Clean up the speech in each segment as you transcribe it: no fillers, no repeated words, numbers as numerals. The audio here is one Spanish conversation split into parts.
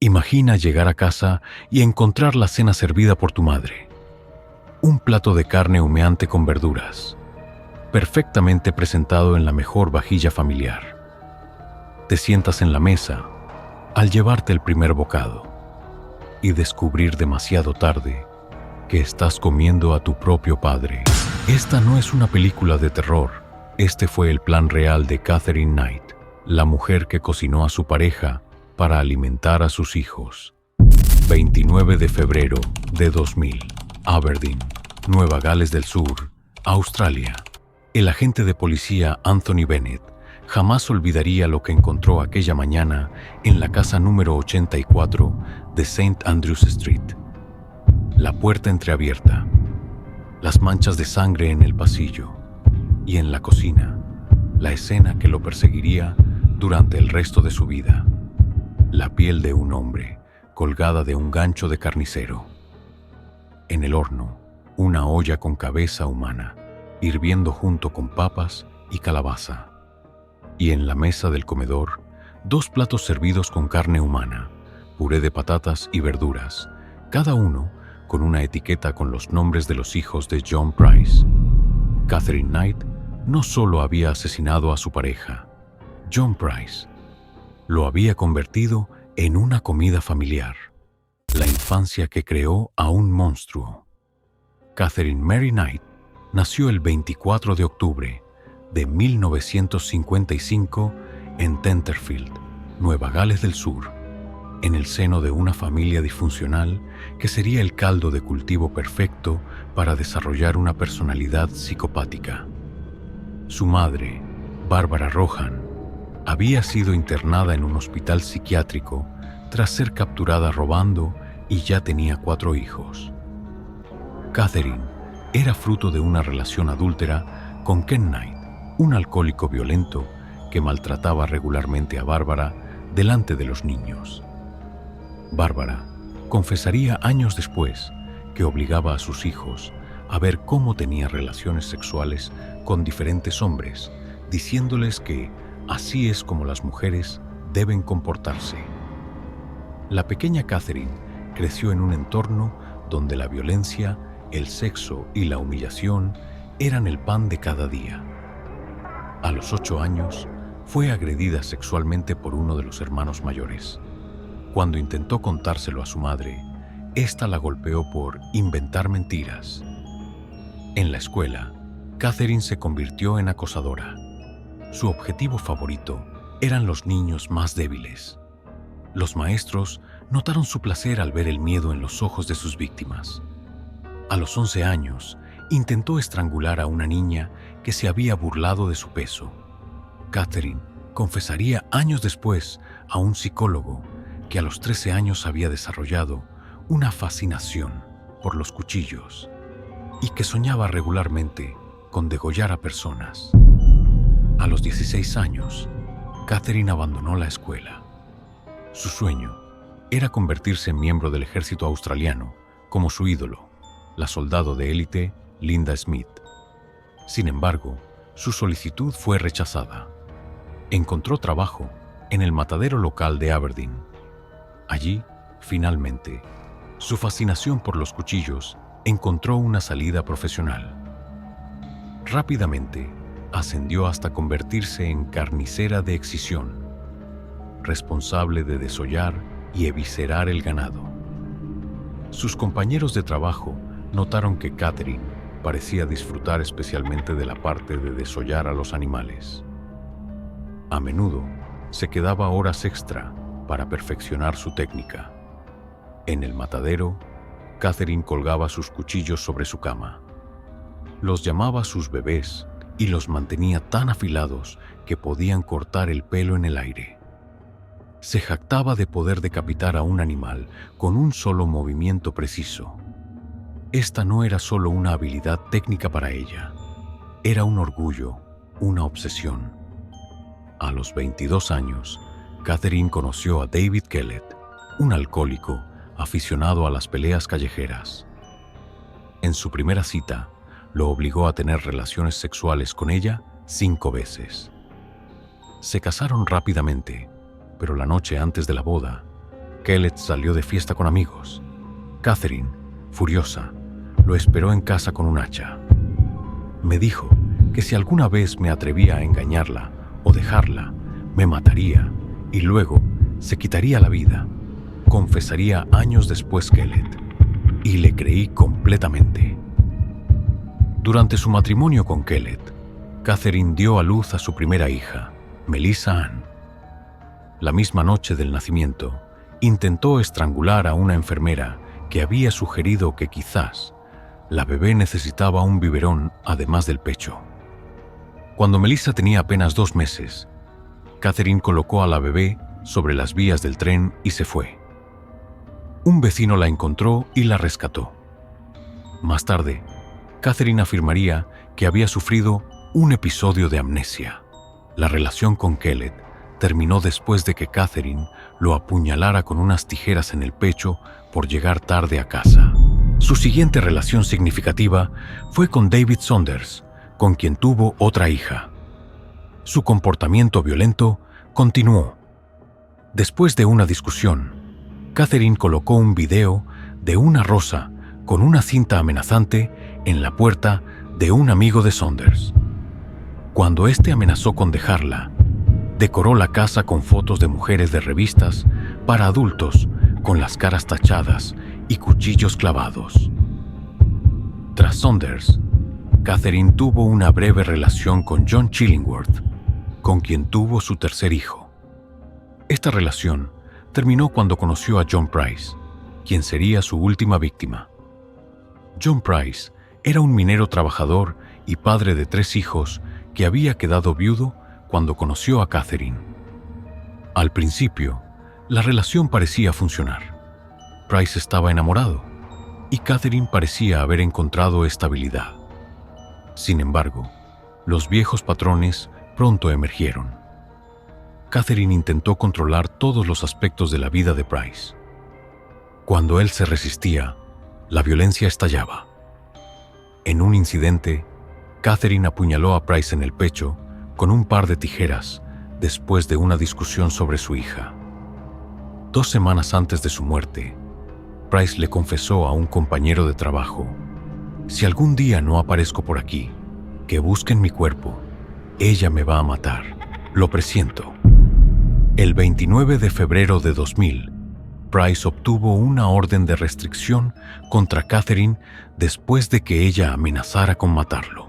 Imagina llegar a casa y encontrar la cena servida por tu madre. Un plato de carne humeante con verduras, perfectamente presentado en la mejor vajilla familiar. Te sientas en la mesa al llevarte el primer bocado y descubrir demasiado tarde que estás comiendo a tu propio padre. Esta no es una película de terror. Este fue el plan real de Katherine Knight, la mujer que cocinó a su pareja para alimentar a sus hijos. 29 de febrero de 2000, Aberdeen, Nueva Gales del Sur, Australia. El agente de policía Anthony Bennett jamás olvidaría lo que encontró aquella mañana en la casa número 84 de St. Andrews Street. La puerta entreabierta, las manchas de sangre en el pasillo y en la cocina, la escena que lo perseguiría durante el resto de su vida. La piel de un hombre colgada de un gancho de carnicero. En el horno, una olla con cabeza humana, hirviendo junto con papas y calabaza. Y en la mesa del comedor, 2 platos servidos con carne humana, puré de patatas y verduras, cada uno con una etiqueta con los nombres de los hijos de John Price. Katherine Knight no solo había asesinado a su pareja, John Price lo había convertido en una comida familiar, la infancia que creó a un monstruo. Katherine Mary Knight nació el 24 de octubre de 1955 en Tenterfield, Nueva Gales del Sur, en el seno de una familia disfuncional que sería el caldo de cultivo perfecto para desarrollar una personalidad psicopática. Su madre, Barbara Rohan, había sido internada en un hospital psiquiátrico tras ser capturada robando y ya tenía 4 hijos. Katherine era fruto de una relación adúltera con Ken Knight, un alcohólico violento que maltrataba regularmente a Bárbara delante de los niños. Bárbara confesaría años después que obligaba a sus hijos a ver cómo tenía relaciones sexuales con diferentes hombres, diciéndoles que así es como las mujeres deben comportarse. La pequeña Katherine creció en un entorno donde la violencia, el sexo y la humillación eran el pan de cada día. A los 8 años, fue agredida sexualmente por uno de los hermanos mayores. Cuando intentó contárselo a su madre, ésta la golpeó por inventar mentiras. En la escuela, Katherine se convirtió en acosadora. Su objetivo favorito eran los niños más débiles. Los maestros notaron su placer al ver el miedo en los ojos de sus víctimas. A los 11 años, intentó estrangular a una niña que se había burlado de su peso. Katherine confesaría años después a un psicólogo que a los 13 años había desarrollado una fascinación por los cuchillos y que soñaba regularmente con degollar a personas. A los 16 años, Katherine abandonó la escuela. Su sueño era convertirse en miembro del ejército australiano, como su ídolo, la soldado de élite Linda Smith. Sin embargo, su solicitud fue rechazada. Encontró trabajo en el matadero local de Aberdeen. Allí, finalmente, su fascinación por los cuchillos encontró una salida profesional. Rápidamente, ascendió hasta convertirse en carnicera de excisión, responsable de desollar y eviscerar el ganado. Sus compañeros de trabajo notaron que Katherine parecía disfrutar especialmente de la parte de desollar a los animales. A menudo se quedaba horas extra para perfeccionar su técnica. En el matadero, Katherine colgaba sus cuchillos sobre su cama. Los llamaba sus bebés y los mantenía tan afilados que podían cortar el pelo en el aire. Se jactaba de poder decapitar a un animal con un solo movimiento preciso. Esta no era solo una habilidad técnica para ella, era un orgullo, una obsesión. A los 22 años, Katherine conoció a David Kellett, un alcohólico aficionado a las peleas callejeras. En su primera cita, lo obligó a tener relaciones sexuales con ella 5 veces. Se casaron rápidamente, pero la noche antes de la boda, Kellett salió de fiesta con amigos. Catherine, furiosa, lo esperó en casa con un hacha. Me dijo que si alguna vez me atrevía a engañarla o dejarla, me mataría y luego se quitaría la vida, confesaría años después Kellett. Y le creí completamente. Durante su matrimonio con Kellett, Catherine dio a luz a su primera hija, Melissa Ann. La misma noche del nacimiento, intentó estrangular a una enfermera que había sugerido que quizás la bebé necesitaba un biberón además del pecho. Cuando Melissa tenía apenas 2 meses, Catherine colocó a la bebé sobre las vías del tren y se fue. Un vecino la encontró y la rescató. Más tarde, Catherine afirmaría que había sufrido un episodio de amnesia. La relación con Kellett terminó después de que Catherine lo apuñalara con unas tijeras en el pecho por llegar tarde a casa. Su siguiente relación significativa fue con David Saunders, con quien tuvo otra hija. Su comportamiento violento continuó. Después de una discusión, Catherine colocó un video de una rosa con una cinta amenazante en la puerta de un amigo de Saunders. Cuando éste amenazó con dejarla, decoró la casa con fotos de mujeres de revistas para adultos con las caras tachadas y cuchillos clavados. Tras Saunders, Catherine tuvo una breve relación con John Chillingworth, con quien tuvo su tercer hijo. Esta relación terminó cuando conoció a John Price, quien sería su última víctima. John Price era un minero trabajador y padre de 3 hijos que había quedado viudo cuando conoció a Catherine. Al principio, la relación parecía funcionar. Price estaba enamorado y Catherine parecía haber encontrado estabilidad. Sin embargo, los viejos patrones pronto emergieron. Catherine intentó controlar todos los aspectos de la vida de Price. Cuando él se resistía, la violencia estallaba. En un incidente, Catherine apuñaló a Price en el pecho con un par de tijeras después de una discusión sobre su hija. 2 semanas antes de su muerte, Price le confesó a un compañero de trabajo: «Si algún día no aparezco por aquí, que busquen mi cuerpo. Ella me va a matar. Lo presiento». El 29 de febrero de 2000, Price obtuvo una orden de restricción contra Catherine después de que ella amenazara con matarlo.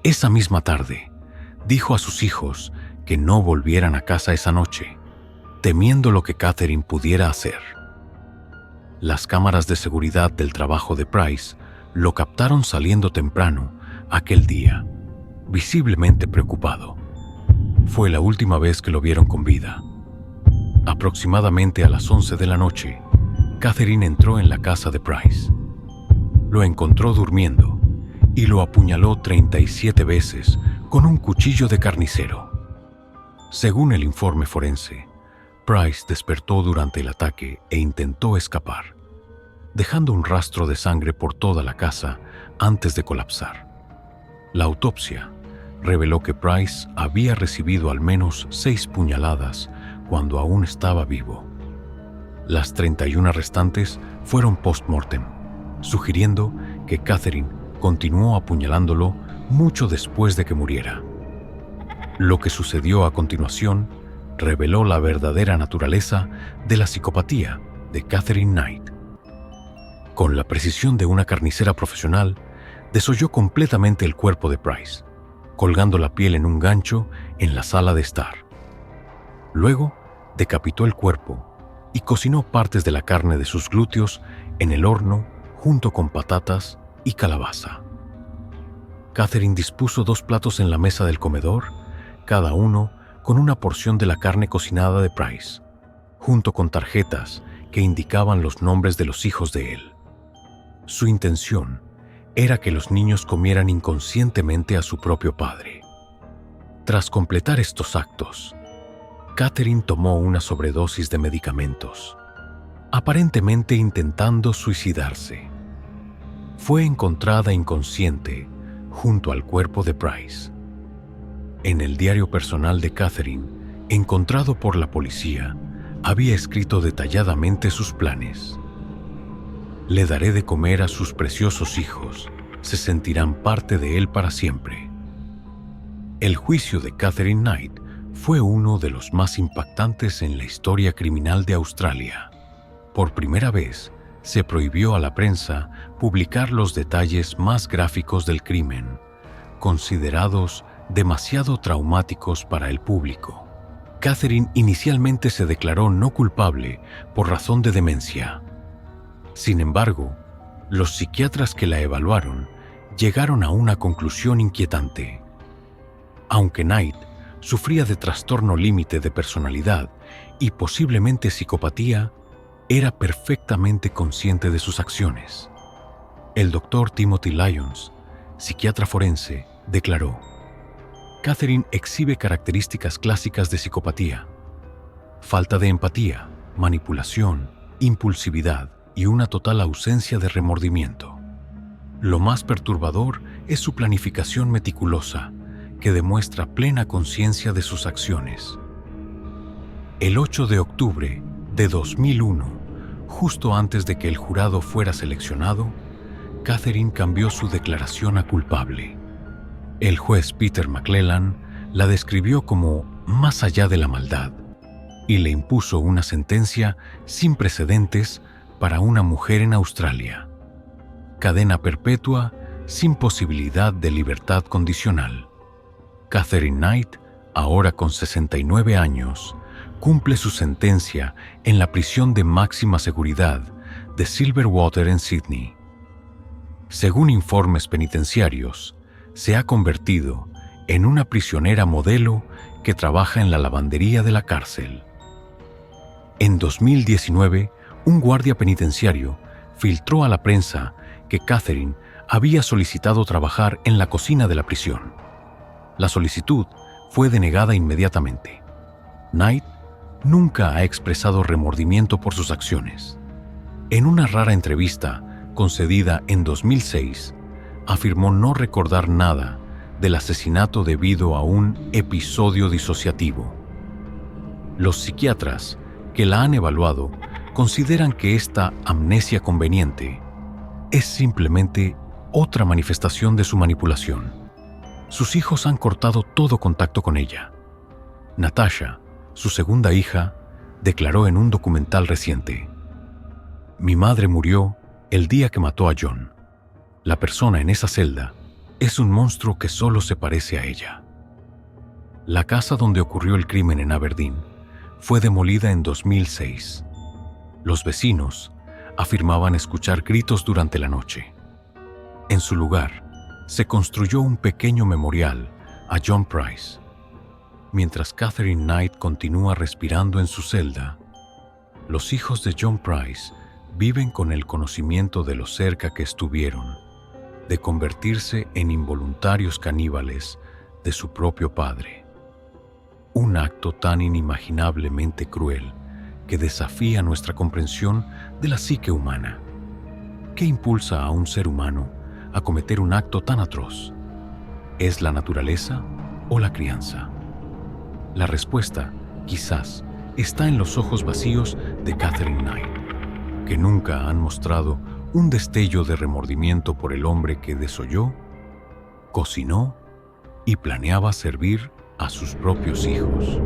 Esa misma tarde, dijo a sus hijos que no volvieran a casa esa noche, temiendo lo que Catherine pudiera hacer. Las cámaras de seguridad del trabajo de Price lo captaron saliendo temprano aquel día, visiblemente preocupado. Fue la última vez que lo vieron con vida. Aproximadamente a las 11 de la noche, Catherine entró en la casa de Price. Lo encontró durmiendo y lo apuñaló 37 veces con un cuchillo de carnicero. Según el informe forense, Price despertó durante el ataque e intentó escapar, dejando un rastro de sangre por toda la casa antes de colapsar. La autopsia reveló que Price había recibido al menos 6 puñaladas cuando aún estaba vivo. Las 31 restantes fueron post-mortem, sugiriendo que Catherine continuó apuñalándolo mucho después de que muriera. Lo que sucedió a continuación reveló la verdadera naturaleza de la psicopatía de Catherine Knight. Con la precisión de una carnicera profesional, desolló completamente el cuerpo de Price, colgando la piel en un gancho en la sala de estar. Luego, decapitó el cuerpo y cocinó partes de la carne de sus glúteos en el horno junto con patatas y calabaza. Catherine dispuso 2 platos en la mesa del comedor, cada uno con una porción de la carne cocinada de Price, junto con tarjetas que indicaban los nombres de los hijos de él. Su intención era que los niños comieran inconscientemente a su propio padre. Tras completar estos actos, Catherine tomó una sobredosis de medicamentos, aparentemente intentando suicidarse. Fue encontrada inconsciente junto al cuerpo de Price. En el diario personal de Catherine, encontrado por la policía, había escrito detalladamente sus planes. Le daré de comer a sus preciosos hijos, se sentirán parte de él para siempre. El juicio de Catherine Knight fue uno de los más impactantes en la historia criminal de Australia. Por primera vez, se prohibió a la prensa publicar los detalles más gráficos del crimen, considerados demasiado traumáticos para el público. Catherine inicialmente se declaró no culpable por razón de demencia. Sin embargo, los psiquiatras que la evaluaron llegaron a una conclusión inquietante. Aunque Knight sufría de trastorno límite de personalidad y posiblemente psicopatía, era perfectamente consciente de sus acciones. El doctor Timothy Lyons, psiquiatra forense, declaró: Catherine exhibe características clásicas de psicopatía: falta de empatía, manipulación, impulsividad y una total ausencia de remordimiento. Lo más perturbador es su planificación meticulosa, que demuestra plena conciencia de sus acciones. El 8 de octubre de 2001, justo antes de que el jurado fuera seleccionado, Catherine cambió su declaración a culpable. El juez Peter McClellan la describió como más allá de la maldad y le impuso una sentencia sin precedentes para una mujer en Australia: cadena perpetua sin posibilidad de libertad condicional. Catherine Knight, ahora con 69 años, cumple su sentencia en la prisión de máxima seguridad de Silverwater en Sydney. Según informes penitenciarios, se ha convertido en una prisionera modelo que trabaja en la lavandería de la cárcel. En 2019, un guardia penitenciario filtró a la prensa que Catherine había solicitado trabajar en la cocina de la prisión. La solicitud fue denegada inmediatamente. Knight nunca ha expresado remordimiento por sus acciones. En una rara entrevista concedida en 2006, afirmó no recordar nada del asesinato debido a un episodio disociativo. Los psiquiatras que la han evaluado consideran que esta amnesia conveniente es simplemente otra manifestación de su manipulación. Sus hijos han cortado todo contacto con ella. Natasha, su segunda hija, declaró en un documental reciente: Mi madre murió el día que mató a John. La persona en esa celda es un monstruo que solo se parece a ella. La casa donde ocurrió el crimen en Aberdeen fue demolida en 2006. Los vecinos afirmaban escuchar gritos durante la noche. En su lugar, se construyó un pequeño memorial a John Price. Mientras Catherine Knight continúa respirando en su celda, los hijos de John Price viven con el conocimiento de lo cerca que estuvieron de convertirse en involuntarios caníbales de su propio padre. Un acto tan inimaginablemente cruel que desafía nuestra comprensión de la psique humana. ¿Qué impulsa a un ser humano a cometer un acto tan atroz? ¿Es la naturaleza o la crianza? La respuesta, quizás, está en los ojos vacíos de Catherine Knight, que nunca han mostrado un destello de remordimiento por el hombre que desolló, cocinó y planeaba servir a sus propios hijos.